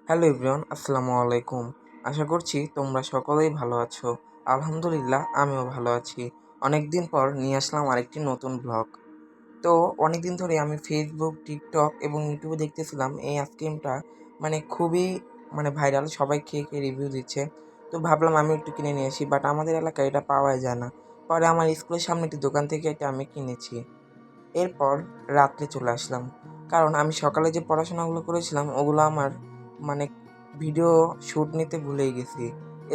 Hello everyone, আসসালামু আলাইকুম। আশা করছি তোমরা সকলেই ভালো আছো। আলহামদুলিল্লাহ আমিও ভালো আছি। অনেক দিন পর নিয়ে আসলাম আরেকটি নতুন ব্লগ। তো অনেক দিন ধরে আমি ফেসবুক, টিকটক এবং ইউটিউবে দেখতেছিলাম এই আইসক্রিমটা খুবই ভাইরাল, সবাই খেয়ে খেয়ে রিভিউ দিচ্ছে। তো ভাবলাম আমি একটু কিনে নিয়ে আসি, বাট আমাদের এলাকায় এটা পাওয়াই যায় না। পরে আমার স্কুলের সামনে একটি দোকান থেকে এটা আমি কিনেছি। এরপর রাত্রে চলে আসলাম, কারণ আমি সকালে যে পড়াশোনাগুলো করেছিলাম ওগুলো আমার মানে ভিডিও শ্যুট নিতে ভুলেই গেছি।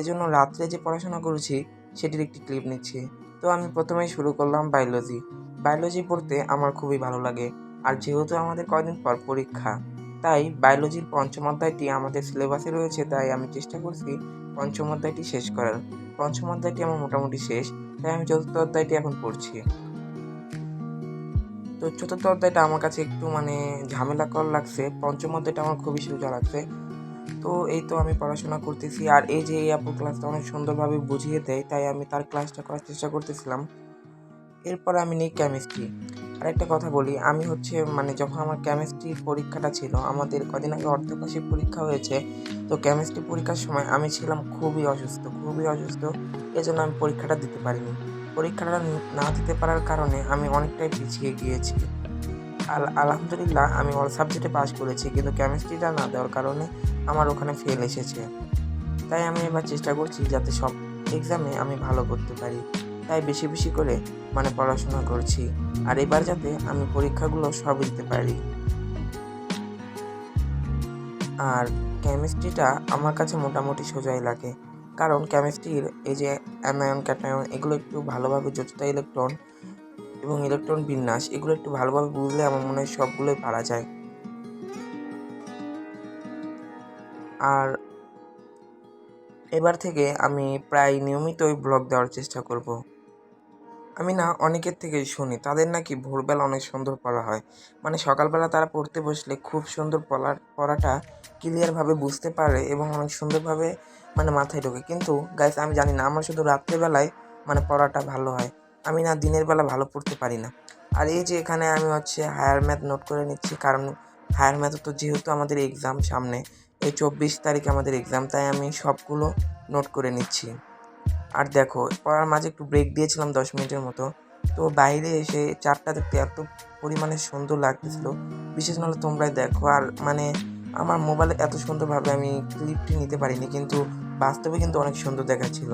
এজন্য রাত্রে যে পড়াশোনা করেছি সেটির একটি ক্লিপ নিচ্ছি। তো আমি প্রথমেই শুরু করলাম বায়োলজি। বায়োলজি পড়তে আমার খুবই ভালো লাগে। আর যেহেতু আমাদের কয়দিন পর পরীক্ষা, তাই বায়োলজির পঞ্চম অধ্যায়টি আমাদের সিলেবাসে রয়েছে, তাই আমি চেষ্টা করছি পঞ্চম অধ্যায়টি শেষ করার। পঞ্চম অধ্যায়টি আমার মোটামুটি শেষ, তাই আমি চতুর্থ অধ্যায়টি এখন পড়ছি। তো চতুর্থ অধ্যায়টা আমার কাছে একটু ঝামেলাকর লাগছে। পঞ্চম অধ্যায়টা আমার খুবই সোজা লাগছে। তো এই তো আমি পড়াশোনা করতেছি, আর এই যে এই আপুর ক্লাসটা অনেক সুন্দরভাবে বুঝিয়ে দেয়, তাই আমি তার ক্লাসটা করার চেষ্টা করতেছিলাম। এরপর আমি নিই কেমিস্ট্রি। আর একটা কথা বলি, আমি যখন আমার কেমিস্ট্রির পরীক্ষাটা ছিল, আমাদের কদিন আগে অর্ধবার্ষিক পরীক্ষা হয়েছে। তো কেমিস্ট্রি পরীক্ষার সময় আমি ছিলাম খুবই অসুস্থ, খুবই অসুস্থ। এজন্য আমি পরীক্ষাটা দিতে পারিনি। পরীক্ষাটা না দিতে পারার কারণে আমি অনেকটাই পিছিয়ে গিয়েছি। আলহামদুলিল্লাহ আমি অল সাবজেক্টে পাস করেছি, কিন্তু কেমিস্ট্রিটা না দেওয়ার কারণে আমার ওখানে ফেল এসেছে। তাই আমি এবার চেষ্টা করছি যাতে সব এক্সামে আমি ভালো করতে পারি। তাই বেশি বেশি করে পড়াশোনা করছি, আর এবার যাতে আমি পরীক্ষাগুলো সবই দিতে পারি। আর কেমিস্ট্রিটা আমার কাছে মোটামুটি সোজাই লাগে, কারণ কেমিস্ট্রির এই যে অ্যানায়ন, ক্যাটায়ন এগুলো একটু ভালোভাবে, যতটা ইলেকট্রন এবং ইলেকট্রন বিন্যাস এগুলো একটু ভালোভাবে বুঝলে আমার মনে হয় সবগুলোই পারা যায়। আর এবার থেকে আমি প্রায় নিয়মিতই ব্লগ দেওয়ার চেষ্টা করব। আমি অনেকের থেকেই শুনি তাদের নাকি ভোরবেলা অনেক সুন্দর পড়া হয়। সকালবেলা তারা পড়তে বসলে খুব সুন্দর পড়াটা ক্লিয়ারভাবে বুঝতে পারে এবং অনেক সুন্দরভাবে মাথায় ঢোকে। কিন্তু গাইস, আমি জানি না, আমার শুধু রাত্রেবেলায় পড়াটা ভালো হয়। আমি দিনের বেলা ভালো পড়তে পারি না। আর এই যে এখানে আমি হায়ার ম্যাথ নোট করে নিচ্ছি, কারণ হায়ার ম্যাথ তো যেহেতু আমাদের এক্সাম সামনে, এই 24 তারিখে আমাদের এক্সাম, তাই আমি সবগুলো নোট করে নিচ্ছি। আর দেখো, পড়ার মাঝে একটু ব্রেক দিয়েছিলাম 10 মিনিটের মতো। তো বাইরে এসে চারটা দেখতে এত পরিমাণে সুন্দর লাগতেছিল, বিশেষ হলে তোমরাই দেখো। আর আমার মোবাইলে এত সুন্দরভাবে আমি ক্লিপটি নিতে পারিনি, কিন্তু বাস্তবে কিন্তু অনেক সুন্দর দেখাচ্ছিল।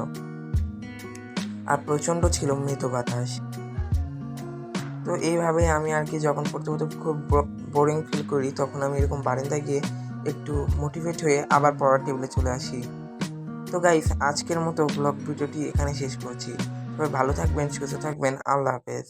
আর প্রচণ্ড ছিল মৃদু বাতাস। তো এইভাবে আমি আর কি যখন পড়তে পড়তে খুব বোরিং ফিল করি, তখন আমি এরকম বারান্দায় গিয়ে একটু মোটিভেট হয়ে আবার পড়ার টেবিলে চলে আসি। তো গাইস, আজকের মতো ব্লগ ভিডিওটি এখানে শেষ করছি। সবাই ভালো থাকবেন, সুস্থ থাকবেন। আল্লাহ হাফেজ।